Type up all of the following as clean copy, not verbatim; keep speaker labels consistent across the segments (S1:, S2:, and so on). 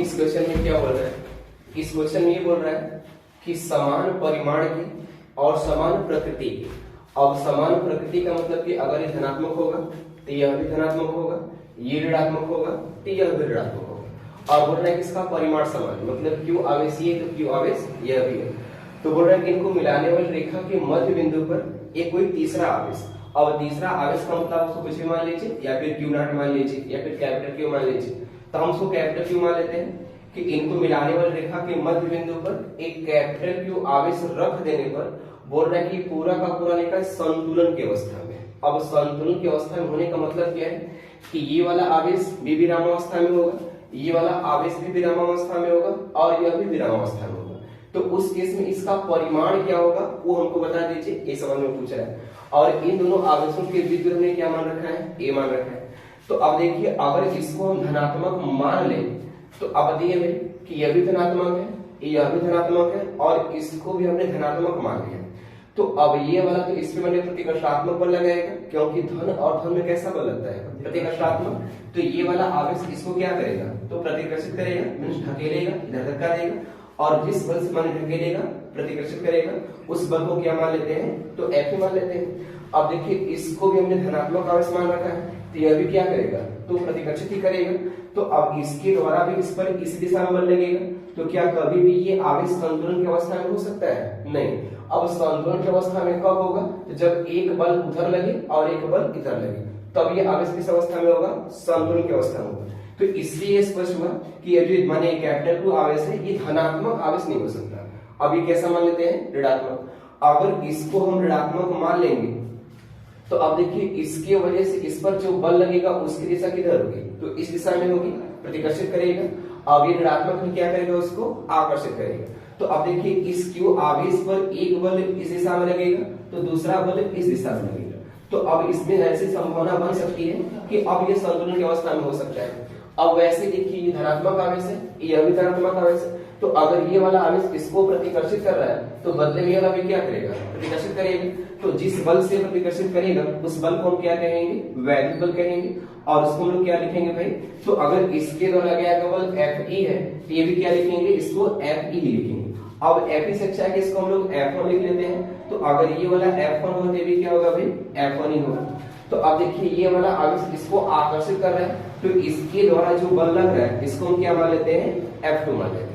S1: इस क्वेश्चन में क्या बोल रहा है, इस क्वेश्चन में ये बोल रहा है कि समान परिमाण की और समान प्रकृति की। अब समान प्रकृति का मतलब कि अगर ये धनात्मक होगा तो यह भी धनात्मक होगा, ये ऋणात्मक होगा तो यह भी ऋणात्मक होगा। और बोल रहा है कि इसका परिमाण समान, मतलब क्यू आवेश ये तो क्यू आवेश यह भी है। तो बोल रहा है कि इनको मिलाने वाली रेखा के मध्य बिंदु पर एक कोई तीसरा आवेश, अब तीसरा आवेश का मतलब उसको कुछ भी मान लीजिए, या फिर क्यू नॉट मान लीजिए, या फिर कैपिटल क्यू मान लीजिए। तो हम उसको कैपिटल क्यू मान लेते हैं कि इनको मिलाने वाली रेखा के मध्य बिंदु पर एक कैपिटल क्यू आवेश रख देने पर बोल रहा है कि पूरा का पूरा लिखा है संतुलन की अवस्था में। अब संतुलन की अवस्था में होने का मतलब क्या है कि ये वाला आवेश भी विरामावस्था में होगा, ये वाला आवेश भी विरामावस्था में होगा और यह भी विरामावस्था में होगा। तो उस केस में इसका परिमाण क्या होगा वो हमको बता दीजिए, ये सवाल में पूछ रहा है। और इन दोनों आवेशों के बीच में हमने क्या मान रखा है, ए मान रखा है। तो अब देखिए अगर इसको हम धनात्मक मान ले तो अब दिए कि यह भी धनात्मक है, यह भी धनात्मक है और इसको भी हमने धनात्मक मान लिया। तो अब ये वाला तो इस पे मैंने प्रतिकर्षात्मक बल लगाएगा, क्योंकि धन और धन में कैसा बल लगता है, प्रतिकर्षात्मक। तो ये वाला आवेश इसको क्या करेगा, तो प्रतिकर्षित करेगा, मींस ढकेलेगा, इधर धक्का देगा। और जिस बल से मान ढकेलेगा, प्रतिकर्षित करेगा, उस बल को क्या मान लेते हैं, तो F मान लेते हैं। अब देखिए इसको भी हमने धनात्मक आवेश मान रखा है, तो यह भी क्या करेगा, तो प्रतिकर्षित ही करेगा। तो अब इसके द्वारा भी इस पर इस दिशा में बल लगेगा। तो क्या कभी भी ये आवेश संतुलन की अवस्था में हो सकता है, नहीं। अब संतुलन की अवस्था में कब होगा, तो जब एक बल उधर लगे और एक बल इधर लगे, तब ये आवेश किस अवस्था में होगा, संतुलन की अवस्था में होगा। तो इसलिए स्पष्ट हुआ कि ये जो माने कैपिटल क्यू आवेश है ये धनात्मक आवेश नहीं हो सकता। अब ये कैसा मान लेते हैं, ऋणात्मक। अगर इसको हम ऋणात्मक मान लेंगे तो अब देखिए इसके वजह से इस पर जो बल लगेगा उसकी दिशा किधर होगी, तो इस दिशा में होगी, प्रतिकर्षित करेगा। अब ये ऋणात्मक में क्या करेगा, उसको आकर्षित करेगा। तो अब देखिए इस क्यू आवेश पर एक बल इस दिशा में लगेगा तो दूसरा बल इस दिशा में लगेगा। तो अब इसमें ऐसी संभावना बन सकती है कि अब ये संतुलन की अवस्था में हो सकता है। अब वैसे देखिए ये धनात्मक आवेश है, यह भी धनात्मक आवेश है। तो अगर ये वाला आवेश इसको प्रतिकर्षित कर रहा है तो बदले में ये वाला भी क्या करेगा, प्रतिकर्षित करेगा। तो जिस बल से प्रतिकर्षित करेगा उस बल को हम क्या कहेंगे, वैद्युत बल कहेंगे। और उसको हम लोग क्या लिखेंगे भाई, तो अगर इसके द्वारा लगाया गया बल Fe है तो ये भी क्या लिखेंगे, इसको Fe लिखेंगे। अब Fe से अच्छा है कि इसको हम लोग F1 लिख लेते हैं। तो अगर ये वाला F1 हो तो भी क्या होगा भाई, F1 ही होगा। तो अब देखिए ये वाला आवेश इसको आकर्षित कर रहा है, तो इसके द्वारा जो बल लग रहा है इसको हम क्या मान लेते हैं, F2 मान लेते हैं।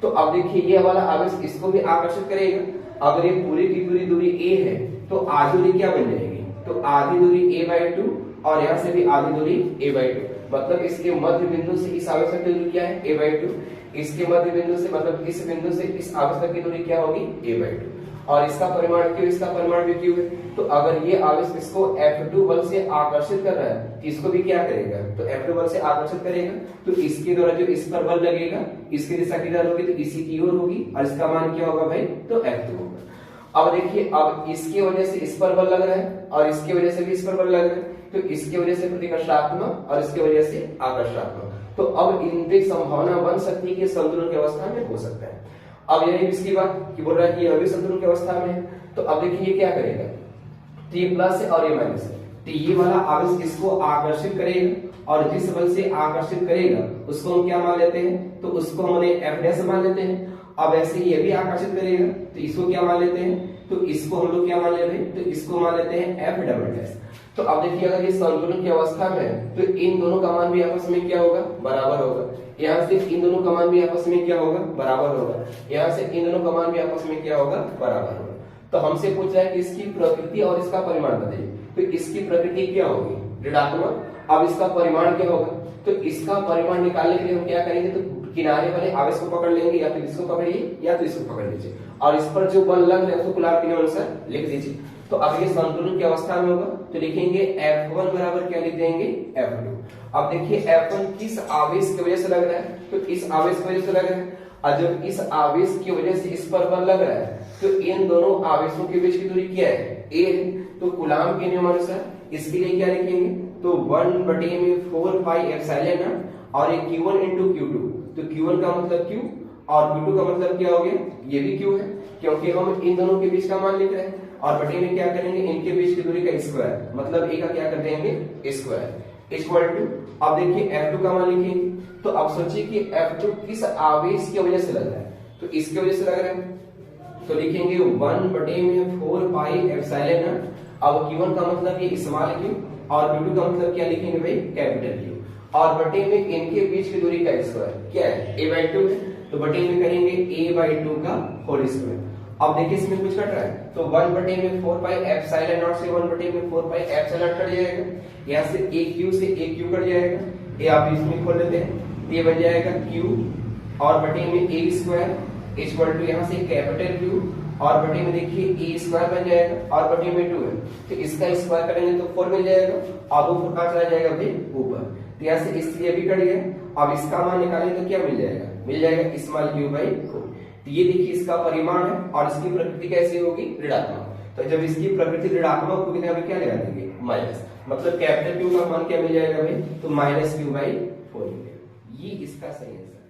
S1: तो अब देखिए ये वाला आवेश इसको भी आकर्षित करेगा। अगर ये पूरी की पूरी दूरी a है तो आधी दूरी क्या बन जाएगी, तो आधी दूरी a/2 और यहाँ से भी आधी दूरी a/2। मतलब इसके मध्य बिंदु से इस आवेश की दूरी क्या है, a/2। इसके मध्य बिंदु से मतलब इस बिंदु से इस आवेश की दूरी क्या होगी, a/2। और इसका परिमाण क्यों, इसका परिमाण भी क्यों है। तो अगर ये आवेश इसको F2 बल से आकर्षित कर रहा है तो इसको भी क्या करेगा, तो F2 बल से आकर्षित करेगा। तो इसके द्वारा जो इस पर बल लगेगा इसकी दिशा किधर होगी, तो इसी की ओर होगी। और इसका मान क्या होगा भाई, तो F2 होगा। अब देखिए अब इसकी वजह से इस पर बल लग रहा है और इसकी वजह से भी इस पर बल लग रहा है। तो इसकी वजह से प्रतिकर्षात्मक और इसकी वजह से आकर्षणात्मक। तो अब इनकी संभावना बन सकती है कि संतुलन की अवस्था में हो सकता है। अब यही इसकी बात कि बोल रहा है कि यह भी संतुलन की अवस्था में है। तो अब देखिए ये क्या करेगा, तो ये प्लस है और ये माइनस है। तो ये वाला आवेश इसको आकर्षित करेगा और जिस बल से आकर्षित करेगा उसको हम क्या मान लेते हैं, तो उसको हमने F' मान लेते हैं। अब ऐसे ये भी आकर्षित करेगा तो इसको क्या मान लेते हैं, तो इसको हम लोग क्या मान लेते हैं, तो इसको मान लेते हैं F'। तो अब देखिए अगर ये संतुलन की अवस्था में है तो इन दोनों का मान भी आपस में क्या होगा, बराबर होगा। यहाँ से इन दोनों का मान भी आपस में क्या होगा, बराबर होगा। यहाँ से इन दोनों का मान भी आपस में क्या होगा, बराबर होगा। तो हमसे पूछ रहा है कि इसकी प्रकृति और इसका परिमाण बताइए। तो इसकी प्रकृति क्या होगी, ऋणात्मक। अब इसका परिमाण क्या होगा, तो इसका परिमाण निकालने के लिए हम क्या करेंगे, तो किनारे वाले आवेश को पकड़ लेंगे, या तो इसको पकड़िए या तो इसको पकड़ लीजिए और इस पर जो बल लग रहा है उसको कुलाब के नियमानुसार लिख दीजिए। तो अब ये संतुलन की अवस्था में होगा तो लिखेंगे F1 बराबर क्या लिख देंगे, F2। अब देखिए F1 किस आवेश की वजह से लग रहा है, तो इस आवेश की वजह से लग रहा है। और जब इस आवेश की वजह से इस पर बल लग रहा है तो इन दोनों आवेशों के बीच की दूरी क्या है, a है। तो कूलाम के नियमानुसार इसके लिए क्या लिखेंगे, तो 1/4 पाई एप्सिलॉन नॉट और ये Q1 × Q2। तो Q1 का मतलब Q और Q2 का मतलब क्या हो गया, ये भी Q है, क्योंकि हम इन दोनों के बीच का मान लिख रहे हैं। और बटे में क्या करेंगे, इनके बीच की दूरी का स्क्वायर, मतलब a का क्या कर देंगे, स्क्वायर। इक्वल टू, अब देखिए F2 का मान लिखेंगे, तो अब सोचिए कि F2 किस आवेश की वजह से लग रहा है, तो इसकी वजह से लग रहा है, तो लिखेंगे 1/4 पाई एप्सिलॉन नॉट। अब Q1 का मतलब ये स्मॉल q और Q2 का मतलब क्या लिखेंगे भाई, कैपिटल Q, और बटे में इनके बीच की दूरी का स्क्वायर क्या है, a/2 है, तो बटे में करेंगे a/2 का होल स्क्वायर। अब देखिए इसमें कुछ कट रहा है, तो 1/4 पाई एप्सिलॉन नॉट से 1/4 पाई एप्सिलॉन कट जाएगा, यहाँ से aq से aq कट जाएगा, ये आप इसमें खोल लेते हैं, ये बन जाएगा q और बटे में a स्क्वायर इक्वल टू यहाँ से कैपिटल Q और बटे में देखिए a स्क्वायर बन जाएगा और बटे में 2 है, तो इसका स्क्वायर करेंगे तो 4 मिल जाएगा, अब वो 4 चला जाएगा भाई ऊपर, तो यहाँ से इसलिए भी कट गया। अब इसका मान निकालें तो क्या मिल जाएगा, मिल जाएगा स्मॉल q/4। तो ये देखिए इसका परिमाण है और इसकी प्रकृति कैसी होगी, ऋणात्मक, तो जब इसकी प्रकृति ऋणात्मक होगी तो यहाँ पे क्या लगा देंगे, माइनस, मतलब कैपिटल Q का मान क्या मिल जाएगा भाई, तो -q/4 मिलेगा। ये इसका सही आंसर।